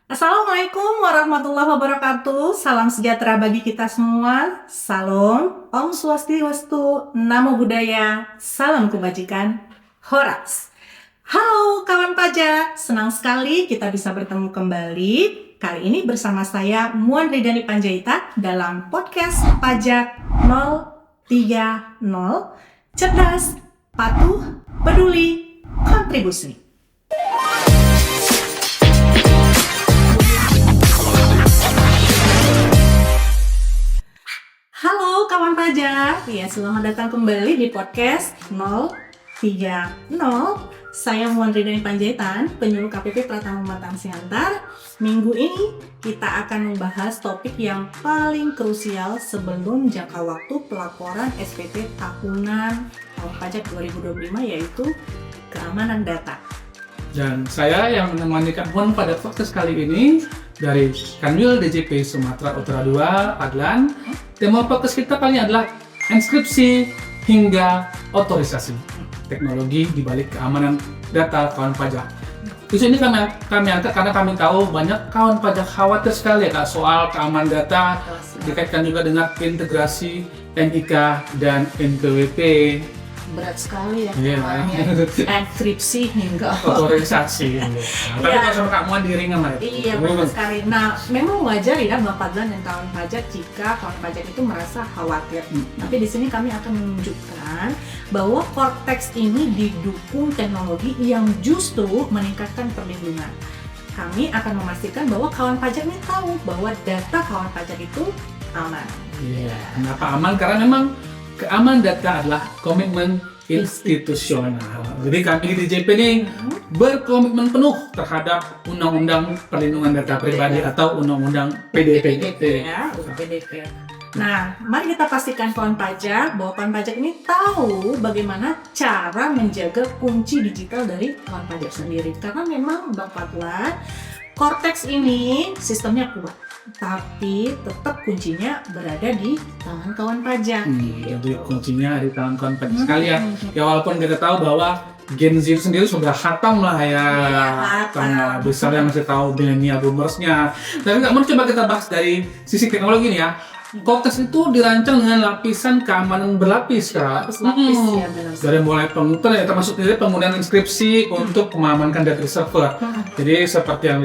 Assalamualaikum warahmatullahi wabarakatuh. Salam sejahtera bagi kita semua. Salam, Om Swastiastu, Namo Buddhaya, Salam Kebajikan, Horas. Halo kawan pajak, senang sekali kita bisa bertemu kembali. Kali ini bersama saya Muan Ridani Panjaitan dalam podcast Pajak 030, Cerdas, Patuh, Peduli, Kontribusi. Halo kawan pajak, ya selamat datang kembali di podcast 030. Saya Muan Ridani Panjaitan, penyuluh KPP Pratama Matang Siantar. Minggu ini kita akan membahas topik yang paling krusial sebelum jangka waktu pelaporan SPT tahunan tahun pajak 2025, yaitu keamanan data. Dan saya yang menemani Kak Muan pada podcast kali ini dari Kanwil DJP Sumatera Utara 2, Adlan. Tema podcast kita kali ini adalah inskripsi hingga otorisasi, teknologi di balik keamanan data kawan pajak. Di sini kami angkat karena kami tahu banyak kawan pajak khawatir sekali ya Kak soal keamanan data, dikaitkan juga dengan integrasi NIK dan NPWP. Berat sekali ya, Enkripsi hingga otorisasi. Tapi kalau sama Kak Muan diringan lah. Iya, benar sekali. Nah, memang wajar ya Bapak Dan dan kawan pajak jika kawan pajak itu merasa khawatir. Tapi di sini kami akan menunjukkan bahwa Cortex ini didukung teknologi yang justru meningkatkan perlindungan. Kami akan memastikan bahwa kawan pajak ini tahu bahwa data kawan pajak itu aman. Iya. Kenapa aman? Karena memang keamanan data adalah komitmen institusional. Jadi kami di DJP ini berkomitmen penuh terhadap Undang-Undang Perlindungan Data Pribadi atau Undang-Undang PDP. Ya, PDP. Nah, mari kita pastikan kawan pajak bahwa kawan pajak ini tahu bagaimana cara menjaga kunci digital dari kawan pajak sendiri. Karena memang Bang Fatwa, Cortex ini sistemnya kuat, tapi tetap kuncinya berada di tangan kawan pajak. Jadi kuncinya di tangan kawan pajak sekalian. Ya walaupun kita tahu bahwa Gen Z sendiri sudah hatam lah ya, karena besar yang masih tahu millennial boomersnya. Tapi nggak mau coba kita bahas dari sisi teknologi nih ya. Cortex itu dirancang dengan lapisan keamanan berlapis, Kak. Lapis ya, benar. Dari mulai penguturan ya, termasuk dari penggunaan inskripsi untuk mengamankan data server. Jadi seperti yang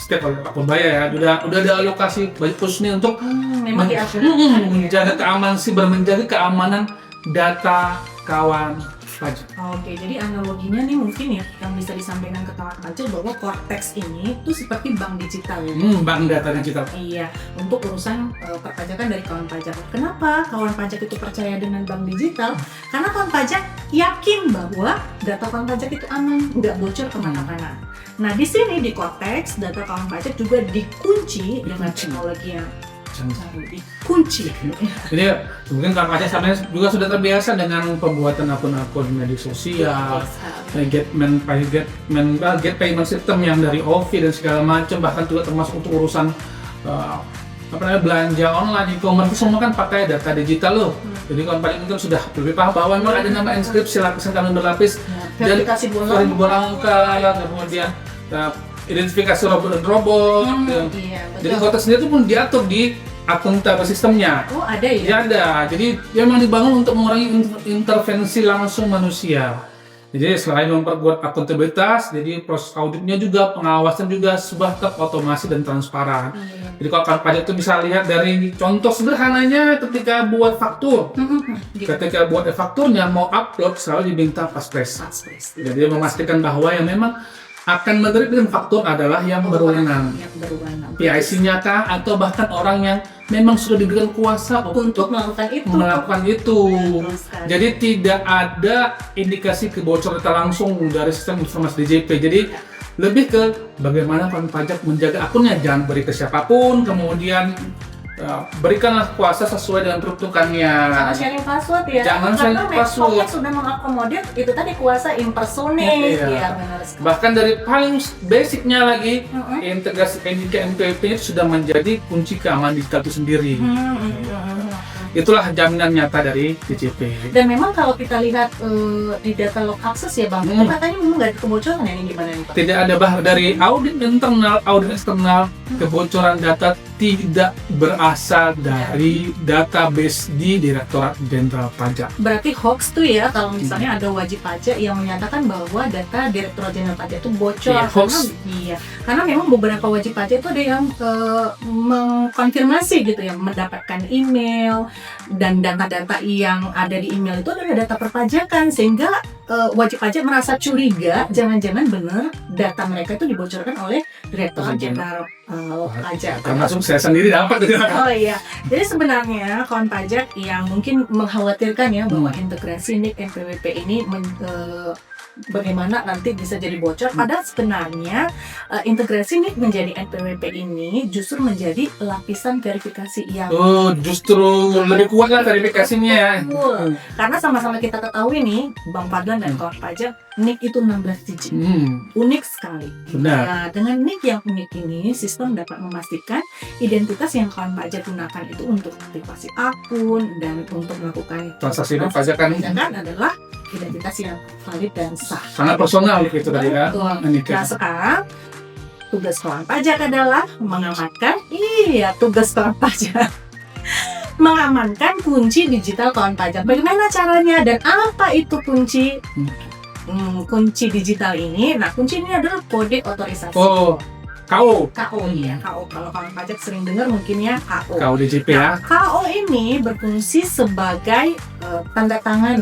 setiap akun bayar ya, udah ada alokasi budget khusus nih untuk menjaga keamanan data kawan pajak. Oke, jadi analoginya nih mungkin ya yang bisa disampaikan ke kawan pajak bahwa Cortex ini tuh seperti bank digital ya. Bank data digital. Iya, untuk urusan perpajakan dari kawan pajak. Kenapa kawan pajak itu percaya dengan bank digital? Karena kawan pajak yakin bahwa data kawan pajak itu aman, nggak bocor kemana-mana. Nah, di sini di Cortex data kawan pajak juga dikunci dengan teknologi yang dikunci. Jadi mungkin kawan pajak sebenarnya juga sudah terbiasa dengan pembuatan akun-akun media sosial, get payment system yang dari OVI dan segala macam, bahkan juga termasuk untuk urusan belanja online, e-commerce semua kan pakai data digital loh. Jadi kawan pajak itu sudah lebih paham bahwa memang ada nama inskripsi lapisan keamanan berlapis, dan verifikasi angka, kemudian identifikasi robot dan robot. Jadi Cortex sendiri itu pun diatur di akuntabel sistemnya. Oh, ada ya? Ya ada. Jadi dia memang dibangun untuk mengurangi intervensi langsung manusia. Jadi selain memperkuat akuntabilitas, jadi proses auditnya juga, pengawasan juga sudah terotomasi dan transparan. Jadi kalau kawan pajak itu bisa lihat dari contoh sederhananya ketika buat faktur. Ketika buat fakturnya mau upload selalu diminta passphrase. Jadi memastikan bahwa yang memang akan menerbitkan faktur adalah yang berwenang. PIC-nya kah atau bahkan orang yang memang sudah diberikan kuasa untuk melakukan itu. Jadi tidak ada indikasi kebocoran data langsung dari sistem informasi DJP. Jadi lebih ke bagaimana kawan pajak menjaga akunnya, jangan beri ke siapapun, kemudian berikanlah kuasa sesuai dengan peruntukannya. Jangan sharing password ya. Karena Cortex sudah mengakomodir itu tadi kuasa impersonate. Ya, benar sekali. Bahkan dari paling basicnya lagi, integrasi NIK NPWP itu sudah menjadi kunci keamanan digital itu sendiri. itulah jaminan nyata dari DJP. Dan memang kalau kita lihat di data log access ya Bang, itu katanya memang nggak ada kebocoran ya, ini gimana nih Pak? Tidak ada dari audit internal, audit eksternal, kebocoran data tidak berasal dari database di Direktorat Jenderal Pajak. Berarti hoax tuh ya kalau misalnya ada wajib pajak yang menyatakan bahwa data Direktorat Jenderal Pajak itu bocor. Iya, hoax. Karena memang beberapa wajib pajak itu ada yang mengkonfirmasi gitu ya, mendapatkan email dan data-data yang ada di email itu adalah data perpajakan, sehingga wajib pajak merasa curiga jangan-jangan benar data mereka itu dibocorkan oleh Direktorat Jenderal Pajak. Termasuk saya sendiri dapat. Oh iya, jadi sebenarnya kawan pajak yang mungkin mengkhawatirkan ya bahwa integrasi NIK NPWP ini bagaimana nanti bisa jadi bocor, padahal sebenarnya integrasi NIK menjadi NPWP ini justru menjadi lapisan verifikasi yang justru lebih kuat lah verifikasinya ya. Betul. Karena sama-sama kita ketahui nih Bang Fadlan dan kawan pajak, NIK itu 16 digit. Unik sekali. Benar. Nah, dengan NIK yang unik ini, sistem dapat memastikan identitas yang kawan pajak gunakan itu untuk aktivasi akun dan untuk melakukan Transaksi perpajakan adalah identitas yang valid dan sah. sangat personal gitu tadi ya. Betul. NIK. Nah, sekarang tugas kawan pajak adalah mengamankan, tugas kawan pajak mengamankan kunci digital kawan pajak. Bagaimana caranya dan apa itu kunci? Kunci digital ini, nah kunci ini adalah kode otorisasi. KO. KO ya, KO. Kalau kawan pajak sering dengar mungkin ya KO. KO DJP ya. KO ini berfungsi sebagai tanda tangan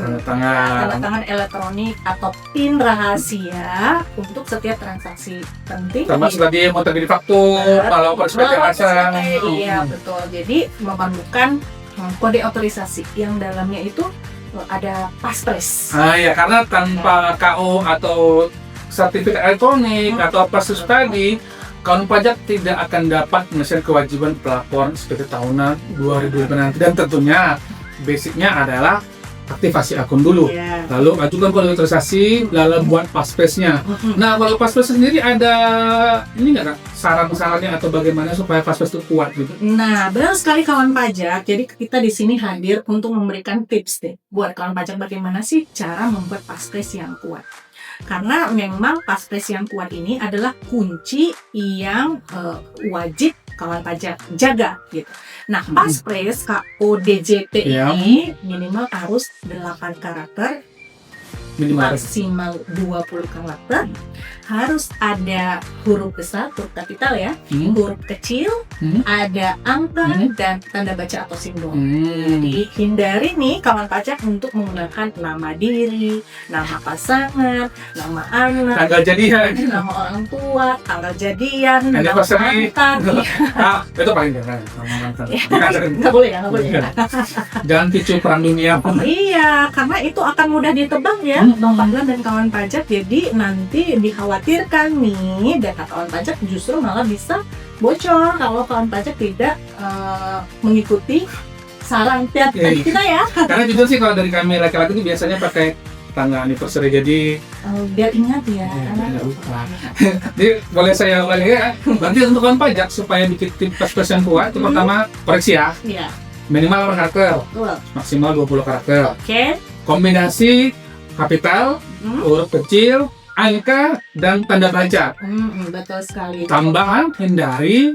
elektronik atau PIN rahasia untuk setiap transaksi penting. Termasuk tadi mau terjadi faktur, kalau sebagai pasang. Iya betul. Jadi memerlukan kode otorisasi yang dalamnya itu ada passphrase. Ya, karena tanpa KO atau sertifikat elektronik atau passphrase tadi, kawan pajak tidak akan dapat menyelesaikan kewajiban pelaporan SPT tahunan 2005 nanti, dan tentunya basicnya adalah aktivasi akun dulu, lalu ajukan kode otorisasi, lalu buat passphrase-nya. Nah, kalau passphrase sendiri ada ini nggak Kak? Saran-sarannya atau bagaimana supaya passphrase itu kuat gitu? Nah, benar sekali kawan pajak. Jadi kita di sini hadir untuk memberikan tips deh buat kawan pajak bagaimana sih cara membuat passphrase yang kuat. Karena memang passphrase yang kuat ini adalah kunci yang wajib kawan pajak jaga gitu. Nah, passphrase KODJP ini minimal harus 8 karakter, maksimal 20 karakter, harus ada huruf besar, huruf kapital ya, huruf kecil, ada angka dan tanda baca atau simbol. Jadi hindari nih kawan pajak untuk menggunakan nama diri, nama pasangan, nama anak, tanggal jadian, nama orang tua, tanggal jadian, nama anniversary. mantan. Itu paling jangan. Nggak boleh ya, nggak boleh ya. Jangan picu perang dunia. Iya, karena itu akan mudah ditebak ya, Bang Fadlan dan kawan pajak. Jadi nanti dikhawatirkan nih data kawan pajak justru malah bisa bocor kalau kawan pajak tidak mengikuti saran tadi kita ya. Karena jujur sih kalau dari kami laki-laki itu biasanya pakai tanggal anniversary, jadi biar ingat ya. Tidak lupa. Jadi boleh saya ulangi ya. Berarti untuk kawan pajak supaya bikin passphrase yang kuat, itu pertama koreksi ya. Iya. Minimal 8 karakter, maksimal 20 karakter. Kombinasi kapital, huruf kecil, angka, dan tanda baca. Betul sekali. Tambahan, hindari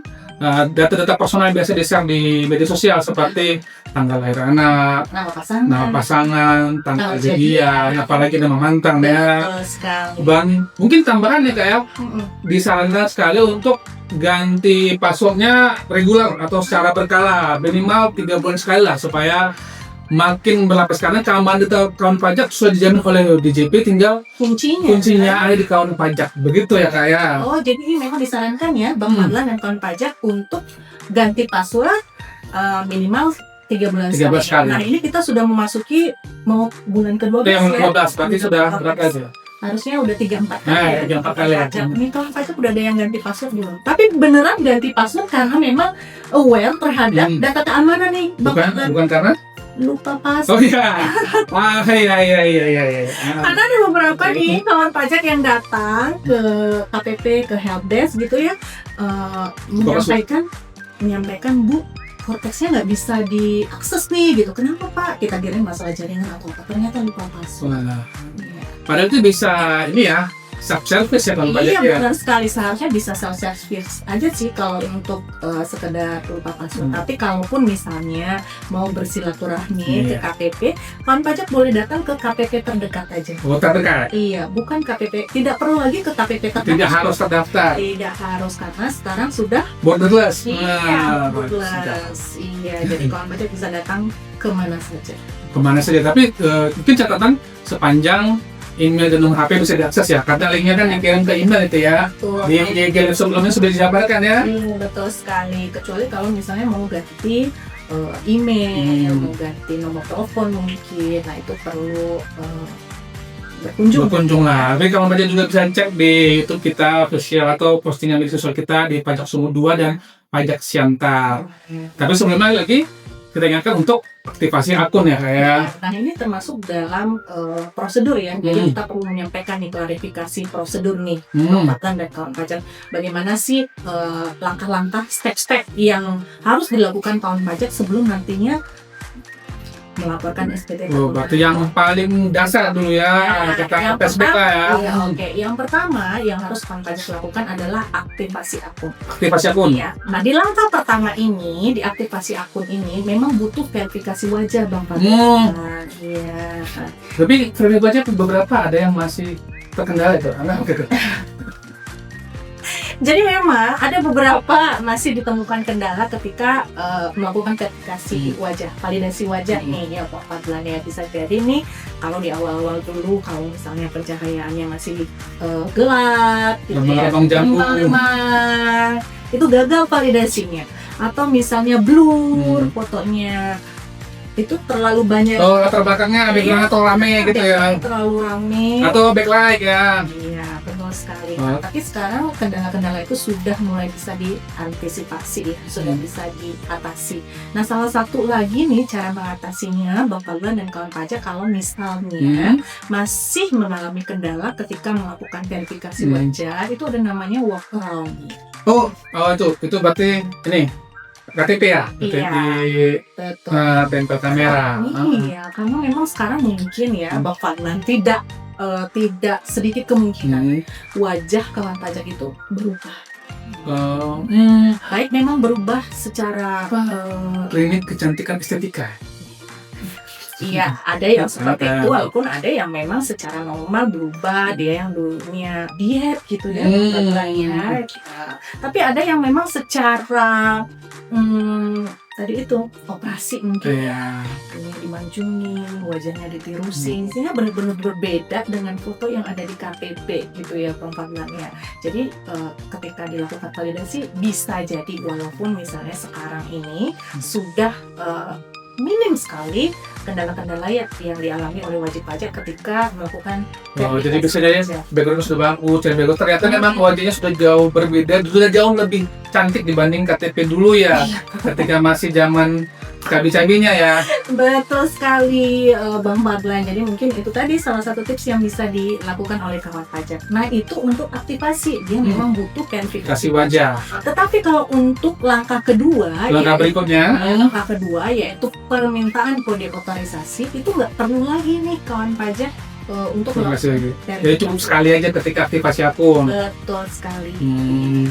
data-data personal biasa di-share di media sosial seperti tanggal lahir anak, nama pasangan, tanggal jadian, apalagi nama mantan ya. Betul sekali. Dan mungkin tambahan ya Kak ya, disarankan sekali untuk ganti passwordnya reguler atau secara berkala, minimal 3 bulan sekali lah, supaya makin berlapis, karena keamanan data kawan pajak sudah dijamin oleh DJP, tinggal kuncinya ada di kawan pajak, begitu ya Kak ya. Oh, jadi ini memang disarankan ya Bang Fadlan dan kawan pajak untuk ganti password minimal 3 bulan sekali. Nah, ini kita sudah memasuki mau bulan ke-12 yang ya. 12 berarti sudah berapa aja? Harusnya udah 3-4 kali Nah, ya. 3-4 kali ya. Ini kawan pajak udah ada yang ganti password belum? Tapi beneran ganti password karena memang aware terhadap data keamanan nih Bang Fadlan. Bukan karena lupa password. oh iya. Iya. Karena ada beberapa nih kawan pajak yang datang ke KPP, ke helpdesk gitu ya, menyampaikan Bu, Cortex-nya nggak bisa diakses nih gitu. Kenapa Pak? Kita kirain masalah jaringan atau apa, ternyata lupa password. Wah. Iya. Padahal itu bisa ini ya, self service ya kalau pajak Iya ya. benar sekali, seharusnya bisa self service aja sih kalau untuk sekedar lupa password. Tapi kalaupun misalnya mau bersilaturahmi ke Iya. KPP, kawan pajak boleh datang ke KPP terdekat aja. Oh, terdekat. Iya, bukan KPP, tidak perlu lagi ke KPP terdekat. Tidak harus terdaftar. Tidak harus, karena sekarang sudah Borderless. iya, Nah, borderless. Iya, jadi kawan pajak bisa datang kemana saja. kemana saja. Tapi mungkin catatan sepanjang email dan nomor HP bisa diakses ya. Karena linknya kan dikirim ke email itu ya. Betul. Di email sebelumnya sudah dijabarkan ya. Betul sekali. Kecuali kalau misalnya mau ganti email, mau ganti nomor telepon mungkin, nah itu perlu berkunjung. Lah. Tapi kalau baca juga bisa cek di YouTube kita official atau postingan di sosial kita di Pajak Sumut 2 dan Pajak Siantar. Tapi sebelumnya lagi kita ingatkan untuk aktivasi akun ya kayak. Nah ini termasuk dalam prosedur ya. Jadi kita perlu menyampaikan nih klarifikasi prosedur nih, Bapak dan kawan pajak. Bagaimana sih langkah-langkah, step-step yang harus dilakukan kawan pajak sebelum nantinya melaporkan SPT. Oh, berarti yang paling dasar dulu ya, kita flashback lah ya. Iya, oke. Yang pertama yang harus kawan pajak lakukan adalah aktivasi akun. Aktivasi akun. Iya. Nah di langkah pertama ini, di aktivasi akun ini memang butuh verifikasi wajah Bang Pak. Nah, iya. Tapi verifikasi beberapa ada yang masih terkendala itu. Jadi memang ada beberapa masih ditemukan kendala ketika melakukan verifikasi wajah, validasi wajah nih ya Pak Fadlan ya. Bisa jadi nih kalau di awal-awal dulu kalau misalnya pencahayaannya masih gelap gitu ya, remang-remang, itu gagal validasinya. Atau misalnya blur fotonya, itu terlalu banyak. Oh, latar belakangnya background atau rame gitu ya. Terlalu rame. Atau backlight ya. Iya, betul sekali. Nah, tapi sekarang kendala-kendala itu sudah mulai bisa diantisipasi, sudah bisa diatasi. Nah, salah satu lagi nih cara mengatasinya, Bang Fadlan dan kawan pajak, kalau misalnya masih mengalami kendala ketika melakukan verifikasi wajah, itu ada namanya workaround. Oh, itu berarti ini KTP ya? Iya, betul. Tempel kamera. Iya, karena memang sekarang mungkin ya, Bang Fadlan tidak sedikit kemungkinan wajah kawan pajak itu berubah. Baik memang berubah secara klinik kecantikan estetika. Iya, ada yang seperti itu, walaupun ada yang memang secara normal berubah, dia yang dulunya diet gitu ya, ya. Tapi ada yang memang secara tadi itu operasi mungkin ini dimancungin, wajahnya ditirusin, sehingga benar-benar berbeda dengan foto yang ada di KTP gitu ya Bang Fadlan ya. Jadi ketika dilakukan validasi bisa jadi walaupun misalnya sekarang ini sudah minim sekali kendala-kendala yang dialami oleh wajib pajak ketika melakukan jadi bisa jadi background sudah bagus dan bagus, ternyata memang wajahnya sudah jauh berbeda, sudah jauh lebih cantik dibanding KTP dulu ya, ketika masih zaman cabi-cabinya ya. Betul sekali Bang Fadlan. Jadi mungkin itu tadi salah satu tips yang bisa dilakukan oleh kawan pajak. Nah itu untuk aktivasi, dia memang butuh verifikasi wajah. Tetapi kalau untuk langkah kedua, berikutnya, langkah kedua yaitu permintaan kode otorisasi, itu nggak perlu lagi nih kawan pajak untuk melakukan. Jadi cukup sekali aja ketika aktivasi akun. Betul sekali.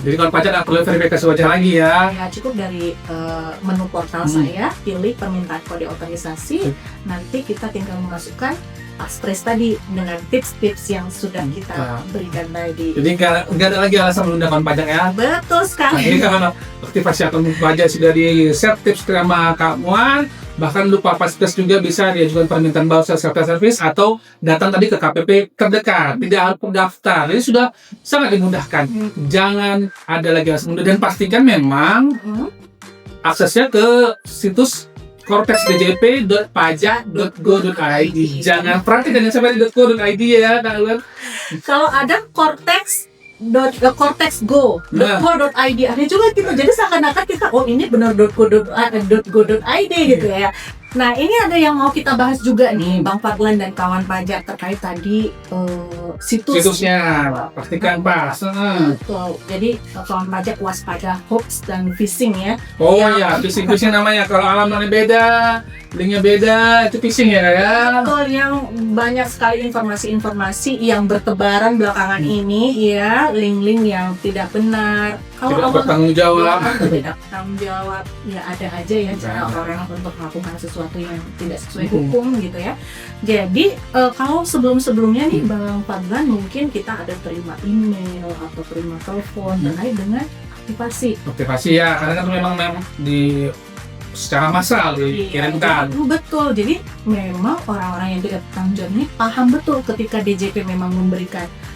Jadi kalau pajak nggak perlu verifikasi wajah lagi ya. Ya cukup dari menu portal saya, pilih permintaan kode otorisasi, nanti kita tinggal memasukkan paspres tadi dengan tips-tips yang sudah kita berikan tadi. Jadi nggak ada lagi alasan menunda kawan pajak ya. Betul sekali. Jadi kalau aktivasi akun pajak sudah di-share tips sama Kak Muan, bahkan lupa paspres juga bisa diajukan permintaan voucher self-service atau datang tadi ke KPP terdekat, tidak harus daftar. Jadi sudah sangat dimudahkan. Jangan ada lagi alasan menunda dan pastikan memang aksesnya ke situs cortexdjp.pajak.go.id. Jangan praktik dengan sampai .go.id ya, kalian. Kalau ada cortexgo.co.id ada juga gitu. Jadi seakan-akan kita ini benar .go.id gitu ya. Nah, ini ada yang mau kita bahas juga nih, Bang Fadlan dan kawan pajak terkait tadi Situsnya pastikan pas. Betul. Jadi kawan pajak waspada hoax dan phishing ya. Oh ya, phishing namanya. Kalau alamatnya beda, linknya beda, itu phishing ya ya. Betul, yang banyak sekali informasi-informasi yang bertebaran belakangan ini ya, link-link yang tidak benar. Tidak bertanggung jawab. Tidak bertanggung jawab, ya ada aja ya cara orang untuk melakukan sesuatu yang tidak sesuai hukum gitu ya. Jadi kalau sebelumnya nih Bang Fadlan, mungkin kita ada terima email atau terima telepon terkait dengan Aktivasi ya, karena kan memang di secara massal dikirimkan. Iya, betul. Jadi memang orang-orang yang tidak bertanggung jawab ini paham betul ketika DJP memang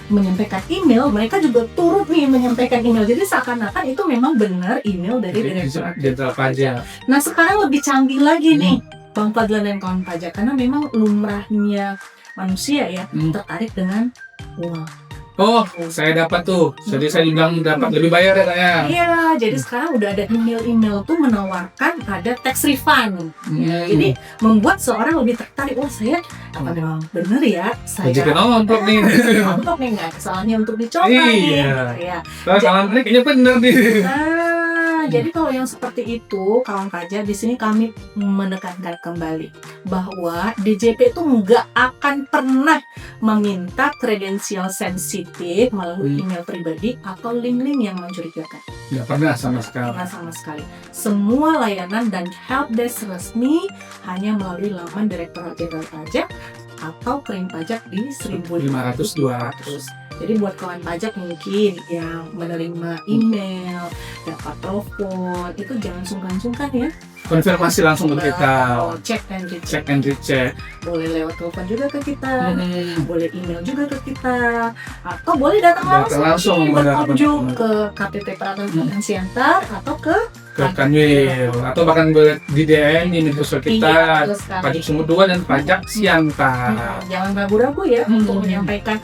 menyampaikan email, mereka juga turut nih menyampaikan email. Jadi seakan-akan itu memang benar email dari Jenderal Pajak. Nah, sekarang lebih canggih lagi nih Bang Fadlan dan kawan pajak, karena memang lumrahnya manusia ya tertarik dengan uang. Oh, saya dapat tuh. Jadi saya bilang dapat lebih bayar ya saya. Iya, jadi sekarang udah ada email-email tuh menawarkan ada tax refund. Jadi membuat seorang lebih tertarik. Wah, saya apa memang bener ya? Saya nonton nih. Nonton nih, nggak kesalahannya untuk dicoba Iya. nih. Ya. Kalau kayaknya bener nih. Jadi kalau yang seperti itu, kawan pajak, di sini kami menekankan kembali bahwa DJP itu nggak akan pernah meminta kredensial sensitif melalui email pribadi atau link-link yang mencurigakan. Nggak pernah sama sekali. Pernah sama sekali. Semua layanan dan helpdesk resmi hanya melalui laman Direktorat Jenderal Pajak atau klaim pajak di 1.500-200. Jadi buat kawan pajak mungkin yang menerima email, dapat telepon, itu jangan sungkan-sungkan ya. Konfirmasi langsung ke kita. Check and recheck. Boleh lewat telepon juga ke kita, boleh email juga ke kita, atau boleh datang langsung berkunjung ke KPP Peraturan Siantar atau ke Kanwil, atau bahkan boleh di DM di media sosial kita, Pajak Sumut 2 dan Pajak Siantar. Jangan ragu-ragu ya untuk menyampaikan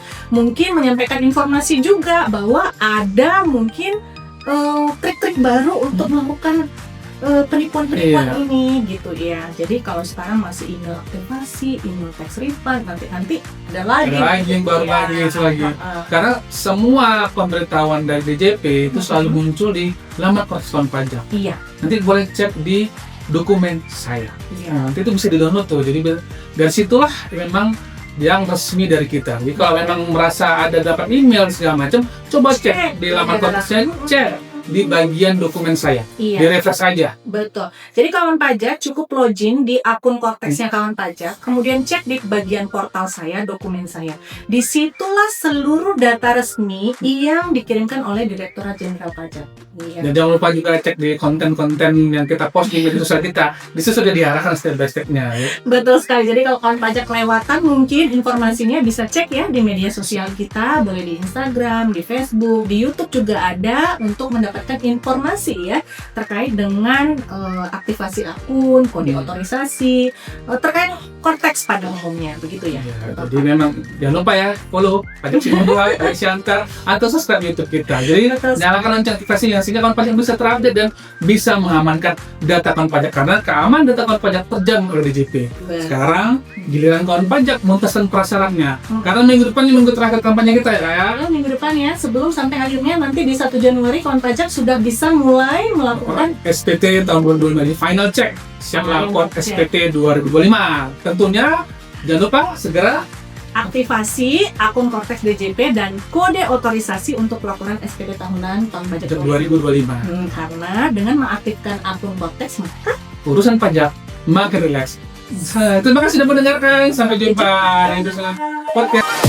informasi juga bahwa ada mungkin trik-trik baru untuk melakukan penipuan-penipuan ini gitu ya. Jadi kalau sekarang masih email aktivasi, email tax refund, nanti ada lagi yang baru lagi. Karena semua pemberitahuan dari DJP itu selalu muncul di laman Persatuan Pajak. Iya. Nanti boleh cek di dokumen saya. Nanti itu bisa di-download tuh. Jadi dari situlah memang yang resmi dari kita. Jadi kalau memang merasa ada dapat email segala macam, coba cek di laman konteksnya, cek di bagian dokumen saya, di refresh aja. Betul. Jadi kawan pajak cukup login di akun Korteksnya kawan pajak, kemudian cek di bagian portal saya, dokumen saya. Disitulah seluruh data resmi yang dikirimkan oleh Direktorat Jenderal Pajak. Dan jangan lupa juga cek di konten-konten yang kita post di media sosial kita. Di situ sudah diarahkan step by step-nya. Ya. Betul sekali. Jadi kalau kawan pajak kelewatan, mungkin informasinya bisa cek ya di media sosial kita, boleh di Instagram, di Facebook, di YouTube juga ada untuk mendapatkan informasi ya terkait dengan aktivasi akun, kode otorisasi, terkait Korteks pada umumnya, begitu ya. Jadi memang jangan lupa ya follow Pajak Sumut 2, Pajak Siantar, atau subscribe YouTube kita. Jadi nyalakan lonceng notifikasinya sehingga kawan pajak bisa terupdate dan bisa mengamankan data kawan pajak, karena keamanan data kawan pajak terjamin oleh DJP. Sekarang giliran kawan pajak menuntaskan prasyaratnya. Karena minggu depan ini minggu terakhir kampanye kita ya. Minggu depan ya, sebelum sampai akhirnya nanti di 1 Januari kawan pajak sudah bisa mulai melakukan SPT tahun 2025 ini final check siap lapor SPT 2025. Tentunya jangan lupa segera aktivasi akun Korteks DJP dan kode otorisasi untuk pelaporan SPT tahunan tahun pajak 2025. Karena dengan mengaktifkan akun Korteks maka urusan pajak makin rileks. Terima kasih sudah mendengarkan. Sampai jumpa di podcast.